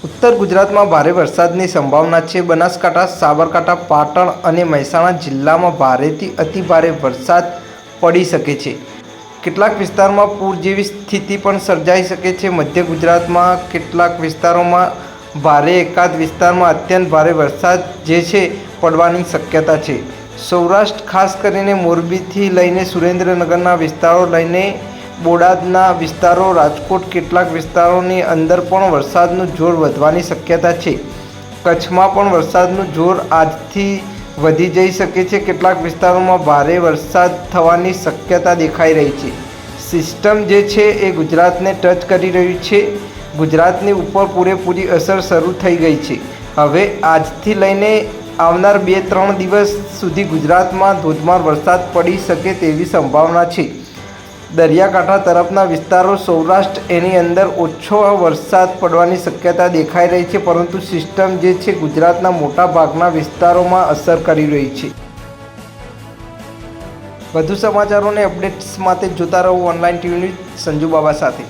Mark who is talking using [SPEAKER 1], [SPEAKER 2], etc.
[SPEAKER 1] ઉત્તર ગુજરાતમાં ભારે વરસાદની સંભાવના છે। બનાસકાંઠા, સાબરકાંઠા, પાટણ અને મહેસાણા જિલ્લામાં ભારેથી અતિભારે વરસાદ પડી શકે છે। કેટલાક વિસ્તારોમાં પૂર જેવી સ્થિતિ પણ સર્જાઈ શકે છે। મધ્ય ગુજરાતમાં કેટલાક વિસ્તારોમાં ભારે, એકાદ વિસ્તારમાં અત્યંત ભારે વરસાદ જે છે પડવાની શક્યતા છે। સૌરાષ્ટ્ર, ખાસ કરીને મોરબીથી લઈને સુરેન્દ્રનગરના વિસ્તારો લઈને બોટાદના વિસ્તારો, રાજકોટ કેટલાક વિસ્તારોની અંદર પણ વરસાદનું જોર વધવાની શક્યતા છે। કચ્છમાં પણ વરસાદનું જોર આજથી વધી જઈ શકે છે। કેટલાક વિસ્તારોમાં ભારે વરસાદ થવાની શક્યતા દેખાઈ રહી છે। સિસ્ટમ જે છે એ ગુજરાતને ટચ કરી રહ્યું છે। ગુજરાતની ઉપર પૂરેપૂરી અસર શરૂ થઈ ગઈ છે। હવે આજથી લઈને આવનાર 2-3 દિવસ સુધી ગુજરાતમાં ધોધમાર વરસાદ પડી શકે તેવી સંભાવના છે। દરિયાકાંઠા તરફના વિસ્તારો, સૌરાષ્ટ્ર એની અંદર ઓછો વરસાદ પડવાની શક્યતા દેખાઈ રહી છે, પરંતુ સિસ્ટમ જે છે ગુજરાતના મોટા ભાગના વિસ્તારોમાં અસર કરી રહી છે। વધુ સમાચારોને અપડેટ્સ માટે જોતા રહો ઓનલાઈન ટીવી ન્યૂઝ સંજુ બાબા સાથે।